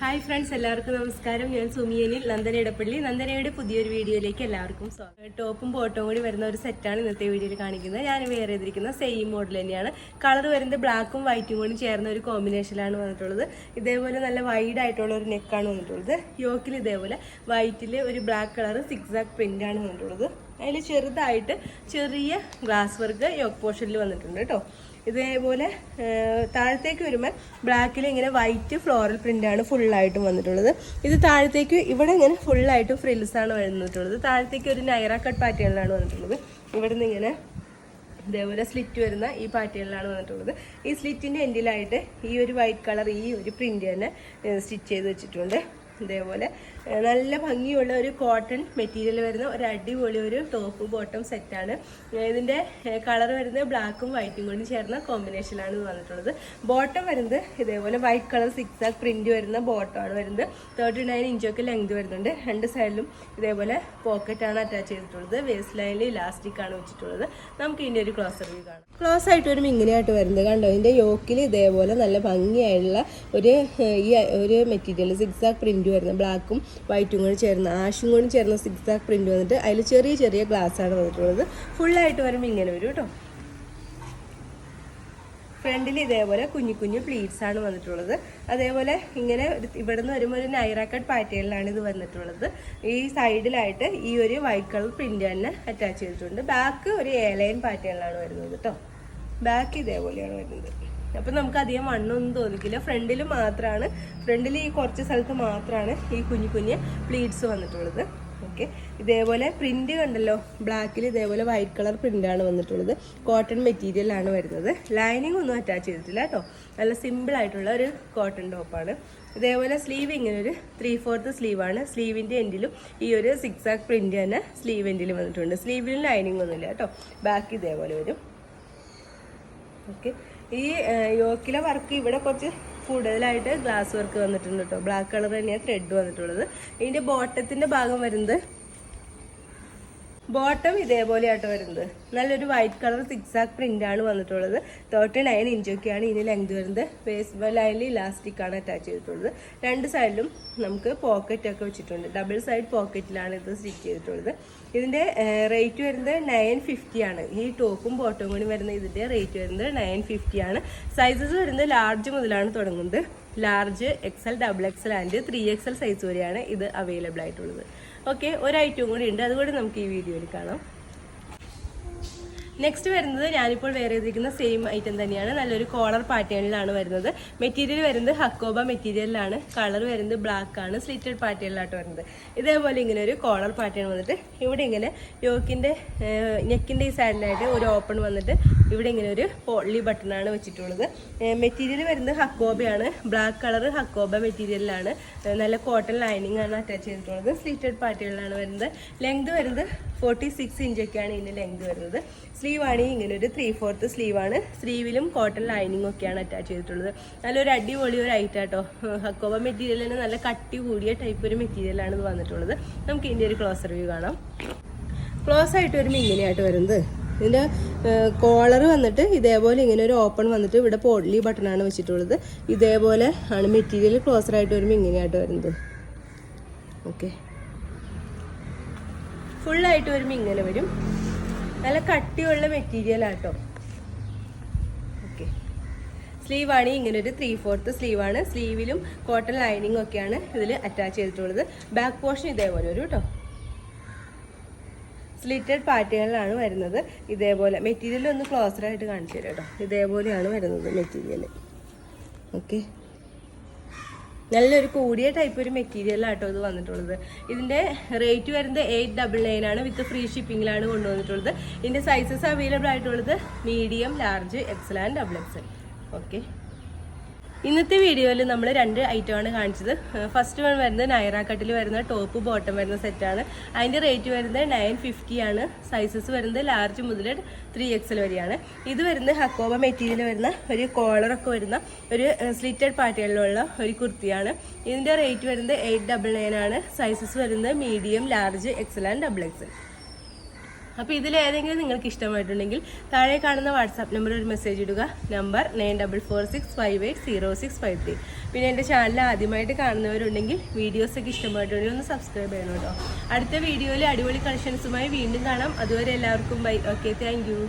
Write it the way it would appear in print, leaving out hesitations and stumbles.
Hi friends, എല്ലാവർക്കും നമസ്കാരം. ഞാൻ സുമിയനിൽ നന്ദനയിടപ്പള്ളി. നന്ദനയുടെ പുതിയൊരു വീഡിയോയിലേക്ക് എല്ലാവർക്കും സ്വാഗതം. ടോപ്പും ബോട്ടവും കൂടി വരുന്ന ഒരു സെറ്റാണ് ഇന്നത്തെ വീഡിയോയിൽ കാണിക്കുന്നത്. ഞാൻ വെയർ ചെയ്തിരിക്കുന്ന സെയിം മോഡൽ തന്നെയാണ്. കളർ വരുന്നത് ബ്ലാക്കും വൈറ്റും കൂടി ചേർന്ന ഒരു കോമ്പിനേഷനിലാണ് വന്നിട്ടുള്ളത്. ഇതേപോലെ നല്ല വൈഡ് ആയിട്ടുള്ള ഒരു നെക്കാണ് വന്നിട്ടുള്ളത്. യോക്കിൽ ഇതേപോലെ വൈറ്റിൽ ഒരു ബ്ലാക്ക് കളർ സിക്സാക് പ്രിൻ്റാണ് വന്നിട്ടുള്ളത്. അതിൽ ചെറുതായിട്ട് ചെറിയ ഗ്ലാസ് വർക്ക് യോക്ക് പോർഷനിൽ വന്നിട്ടുണ്ട് കേട്ടോ. ഇതേപോലെ താഴത്തേക്ക് വരുമ്പോൾ ബ്ലാക്കിൽ ഇങ്ങനെ വൈറ്റ് ഫ്ലോറൽ പ്രിൻ്റാണ് ഫുള്ളായിട്ടും വന്നിട്ടുള്ളത്. ഇത് താഴത്തേക്ക് ഇവിടെ ഇങ്ങനെ ഫുള്ളായിട്ടും ഫ്രിൽസാണ് വന്നിട്ടുള്ളത്. താഴത്തേക്ക് ഒരു നൈറ കട്ട് പാറ്റേണിലാണ് വന്നിട്ടുള്ളത്. ഇവിടെ നിന്ന് ഇങ്ങനെ ഇതേപോലെ സ്ലിറ്റ് വരുന്ന ഈ പാറ്റേണിലാണ് വന്നിട്ടുള്ളത്. ഈ സ്ലിറ്റിൻ്റെ എൻഡിലായിട്ട് ഈ ഒരു വൈറ്റ് കളർ ഈ ഒരു പ്രിൻ്റ് തന്നെ സ്റ്റിച്ച് ചെയ്ത് വെച്ചിട്ടുണ്ട്. ഇതേപോലെ നല്ല ഭംഗിയുള്ള ഒരു കോട്ടൺ മെറ്റീരിയൽ വരുന്ന ഒരു അടിപൊളി ഒരു ടോപ്പ് ബോട്ടം സെറ്റാണ്. ഇതിൻ്റെ കളർ വരുന്നത് ബ്ലാക്കും വൈറ്റും കൂടി ചേർന്ന കോമ്പിനേഷനിലാണ് ഇത് വന്നിട്ടുള്ളത്. ബോട്ടം വരുന്നത് ഇതേപോലെ വൈറ്റ് കളർ സിക്സാക് പ്രിന്റ് വരുന്ന ബോട്ടമാണ് വരുന്നത്. 39 ഇഞ്ചൊക്കെ ലെങ്ത് വരുന്നുണ്ട്. രണ്ട് സൈഡിലും ഇതേപോലെ പോക്കറ്റാണ് അറ്റാച്ച് ചെയ്തിട്ടുള്ളത്. വേസ്റ്റ് ലൈനിൽ ഇലാസ്റ്റിക് ആണ് വെച്ചിട്ടുള്ളത്. നമുക്ക് ഇതിൻ്റെ ഒരു ക്ലോസർ വ്യൂ കാണാം. ക്ലോസ് ആയിട്ട് ഒരു ഇങ്ങനെയായിട്ട് വരുന്നത് കണ്ടോ. ഇതിൻ്റെ യോക്കിൽ ഇതേപോലെ നല്ല ഭംഗിയായിട്ടുള്ള ഒരു മെറ്റീരിയൽ സിക്സാക് പ്രിന്റ് വരുന്നത് ബ്ലാക്കും വൈറ്റും കൂടി ചേർന്ന ആഷും കൂടി ചേർന്ന സിക്സാക് പ്രിന്റ് വന്നിട്ട് അതിൽ ചെറിയ ചെറിയ ഗ്ലാസ് ആണ് വന്നിട്ടുള്ളത്. ഫുള്ളായിട്ട് വരുമ്പോൾ ഇങ്ങനെ വരും കേട്ടോ. ഫ്രണ്ടിൽ ഇതേപോലെ കുഞ്ഞു കുഞ്ഞു പ്ലീറ്റ്സ് ആണ് വന്നിട്ടുള്ളത്. അതേപോലെ ഇങ്ങനെ ഇവിടെ നിന്ന് വരുമ്പോൾ ഒരു നൈറ കട്ട് പാറ്റേണിലാണ് ഇത് വന്നിട്ടുള്ളത്. ഈ സൈഡിലായിട്ട് ഈ ഒരു വൈറ്റ് കളർ പ്രിന്റ് തന്നെ അറ്റാച്ച് ചെയ്തിട്ടുണ്ട്. ബാക്ക് ഒരു എലൈൻ പാറ്റേണിലാണ് വരുന്നത് കേട്ടോ. ബാക്ക് ഇതേപോലെയാണ് വരുന്നത്. അപ്പം നമുക്ക് അധികം വണ്ണമൊന്നും തോന്നിക്കില്ല. ഫ്രണ്ടിൽ ഈ കുറച്ച് സ്ഥലത്ത് മാത്രമാണ് ഈ കുഞ്ഞു കുഞ്ഞ് പ്ലീറ്റ്സ് വന്നിട്ടുള്ളത്. ഓക്കെ, ഇതേപോലെ പ്രിന്റ് കണ്ടല്ലോ. ബ്ലാക്കിൽ ഇതേപോലെ വൈറ്റ് കളർ പ്രിന്റാണ് വന്നിട്ടുള്ളത്. കോട്ടൺ മെറ്റീരിയലാണ് വരുന്നത്. ലൈനിങ് ഒന്നും അറ്റാച്ച് ചെയ്തിട്ടില്ല കേട്ടോ. നല്ല സിമ്പിൾ ആയിട്ടുള്ള ഒരു കോട്ടൺ ടോപ്പാണ്. ഇതേപോലെ സ്ലീവ് ഇങ്ങനെ ഒരു 3/4 സ്ലീവാണ്. സ്ലീവിൻ്റെ എൻഡിലും ഈ ഒരു സിക്സാക് പ്രിന്റ് തന്നെ സ്ലീവ് എൻഡിലും വന്നിട്ടുണ്ട്. സ്ലീവിലും ലൈനിങ് ഒന്നുമില്ല കേട്ടോ. ബാക്ക് ഇതേപോലെ വരും. ഓക്കെ, ഈ യോക്കിലെ വർക്ക് ഇവിടെ കുറച്ച് കൂടുതലായിട്ട് ഗ്ലാസ് വർക്ക് വന്നിട്ടുണ്ട് കേട്ടോ. ബ്ലാക്ക് കളർ തന്നെയാണ് ത്രെഡ് വന്നിട്ടുള്ളത്. ഇതിൻ്റെ ബോട്ടത്തിൻ്റെ ഭാഗം വരുന്നത് ബോട്ടം ഇതേപോലെയാട്ടോ വരുന്നത്. നല്ലൊരു വൈറ്റ് കളർ സിക്സാക് പ്രിന്റ് ആണ് വന്നിട്ടുള്ളത്. 39 ഇഞ്ചൊക്കെയാണ് ഇതിന് ലെങ്ത് വരുന്നത്. വേസ്റ്റ് ലൈനിൽ ഇലാസ്റ്റിക് ആണ് അറ്റാച്ച് ചെയ്തിട്ടുള്ളത്. രണ്ട് സൈഡിലും നമുക്ക് പോക്കറ്റ് ഒക്കെ വെച്ചിട്ടുണ്ട്. ഡബിൾ സൈഡ് പോക്കറ്റിലാണ് ഇത് സ്റ്റിച്ച് ചെയ്തിട്ടുള്ളത്. ഇതിൻ്റെ റേറ്റ് വരുന്നത് 950 ആണ്. ഈ ടോപ്പും ബോട്ടവും കൂടി വരുന്ന ഇതിൻ്റെ റേറ്റ് വരുന്നത് 950 ആണ്. സൈസസ് വരുന്നത് ലാർജ് മുതലാണ് തുടങ്ങുന്നത്. Large, XL, XXL and 3XL size വരെയാണ് ഇത് അവൈലബിൾ ആയിട്ടുള്ളത്. ഓക്കെ, ഒരു ഐറ്റവും കൂടി ഉണ്ട്. അതുകൂടി നമുക്ക് ഈ വീഡിയോയിൽ കാണാം. നെക്സ്റ്റ് വരുന്നത് ഞാനിപ്പോൾ വെയർ ചെയ്തിരിക്കുന്ന സെയിം ഐറ്റം തന്നെയാണ്. നല്ലൊരു കോളർ പാറ്റേണിലാണ് വരുന്നത്. മെറ്റീരിയൽ വരുന്നത് ഹക്കോബ മെറ്റീരിയലിലാണ്. കളർ വരുന്നത് ബ്ലാക്ക് ആണ്. സ്ലിറ്റഡ് പാറ്റേണിലായിട്ട് വരുന്നത്. ഇതേപോലെ ഇങ്ങനെ ഒരു കോളർ പാറ്റേൺ വന്നിട്ട് ഇവിടെ ഇങ്ങനെ യോക്കിൻ്റെ നെക്കിൻ്റെ ഈ സൈഡിലായിട്ട് ഒരു ഓപ്പൺ വന്നിട്ട് ഇവിടെ ഇങ്ങനെ ഒരു പോളി ബട്ടണാണ് വെച്ചിട്ടുള്ളത്. മെറ്റീരിയൽ വരുന്നത് ഹക്കോബയാണ്. ബ്ലാക്ക് കളർ ഹക്കോബ മെറ്റീരിയലിലാണ്. നല്ല കോട്ടൺ ലൈനിങ് ആണ് അറ്റാച്ച് ചെയ്തിട്ടുള്ളത്. സ്ലിറ്റഡ് പാറ്റേണിലാണ് വരുന്നത്. ലെങ്ത് വരുന്നത് 46 ഇഞ്ചൊക്കെയാണ് ഇതിൻ്റെ ലെങ്ത് വരുന്നത്. സ്ലീവ് ആണെങ്കിൽ ഇങ്ങനെ ഒരു 3/4 സ്ലീവാണ്. സ്ലീവിലും കോട്ടൺ ലൈനിങ് ഒക്കെയാണ് അറ്റാച്ച് ചെയ്തിട്ടുള്ളത്. നല്ലൊരു അടിപൊളി ഒരു ഐറ്റം കേട്ടോ. ഹക്കോബ മെറ്റീരിയൽ തന്നെ നല്ല കട്ടി കൂടിയ ടൈപ്പ് ഒരു മെറ്റീരിയലാണ് ഇത് വന്നിട്ടുള്ളത്. നമുക്ക് ഇതിൻ്റെ ഒരു ക്ലോസർ വ്യൂ കാണാം. ക്ലോസ് ആയിട്ട് വരുമ്പോൾ ഇങ്ങനെയായിട്ട് വരുന്നത്. ഇതിൻ്റെ കോളർ വന്നിട്ട് ഇതേപോലെ ഇങ്ങനെ ഒരു ഓപ്പൺ വന്നിട്ട് ഇവിടെ പോഡ്ലി ബട്ടണാണ് വെച്ചിട്ടുള്ളത്. ഇതേപോലെ ആണ് മെറ്റീരിയൽ ക്ലോസറായിട്ട് വരുമ്പോൾ ഇങ്ങനെയായിട്ട് വരുന്നത്. ഓക്കെ, ഫുള്ളായിട്ട് വരുമ്പോൾ ഇങ്ങനെ വരും. നല്ല കട്ടിയുള്ള മെറ്റീരിയൽ ആട്ടോ. ഓക്കെ, സ്ലീവ് ആണെങ്കിൽ ഇങ്ങനെ ഒരു 3/4 സ്ലീവാണ്. സ്ലീവിലും കോട്ടൺ ലൈനിങ് ഒക്കെയാണ് ഇതിൽ അറ്റാച്ച് ചെയ്തിട്ടുള്ളത്. ബാക്ക് പോർഷൻ ഇതേപോലെ വരും കേട്ടോ. സ്ലിറ്റഡ് പാറ്റേണിലാണ് വരുന്നത്. ഇതേപോലെ മെറ്റീരിയൽ ഒന്ന് ക്ലോസറായിട്ട് കാണിച്ചു തരാം കേട്ടോ. ഇതേപോലെയാണ് വരുന്നത് മെറ്റീരിയൽ. ഓക്കെ, നല്ലൊരു കൂടിയ ടൈപ്പ് ഒരു മെറ്റീരിയലാട്ടോ ഇത് വന്നിട്ടുള്ളത്. ഇതിൻ്റെ റേറ്റ് വരുന്നത് 899 ആണ്. വിത്ത് ഫ്രീ ഷിപ്പിങ്ങിലാണ് കൊണ്ടുവന്നിട്ടുള്ളത്. ഇതിൻ്റെ സൈസസ് അവൈലബിൾ ആയിട്ടുള്ളത് medium, large, XL and XXL. Okay, ഇന്നത്തെ വീഡിയോയിൽ നമ്മൾ 2 ഐറ്റമാണ് കാണിച്ചത്. ഫസ്റ്റ് വൺ വരുന്നത് നൈറ കട്ടിൽ വരുന്ന ടോപ്പ് ബോട്ടം വരുന്ന സെറ്റാണ്. അതിൻ്റെ റേറ്റ് വരുന്നത് 950 ആണ്. സൈസസ് വരുന്നത് ലാർജ് മുതൽ 3XL വരെയാണ്. ഇത് വരുന്നത് ഹക്കോബ മെറ്റീരിയൽ വരുന്ന ഒരു കോളറൊക്കെ വരുന്ന ഒരു സ്ലിറ്റഡ് പാറ്റേണിലുള്ള ഒരു കുർത്തിയാണ്. ഇതിൻ്റെ റേറ്റ് വരുന്നത് 899 ആണ്. സൈസസ് വരുന്നത് medium, large, XL and XXL. അപ്പോൾ ഇതിലേതെങ്കിലും നിങ്ങൾക്ക് ഇഷ്ടമായിട്ടുണ്ടെങ്കിൽ താഴെ കാണുന്ന വാട്സാപ്പ് നമ്പറിൽ ഒരു മെസ്സേജ് ഇടുക. നമ്പർ 9446580653. പിന്നെ എൻ്റെ ചാനൽ ആദ്യമായിട്ട് കാണുന്നവരുണ്ടെങ്കിൽ വീഡിയോസൊക്കെ ഇഷ്ടമായിട്ടുണ്ടെങ്കിൽ ഒന്ന് സബ്സ്ക്രൈബ് ചെയ്യണം കേട്ടോ. അടുത്ത വീഡിയോയിൽ അടിപൊളി കളക്ഷൻസുമായി വീണ്ടും കാണാം. അതുവരെ എല്ലാവർക്കും ബൈ. Okay, thank you.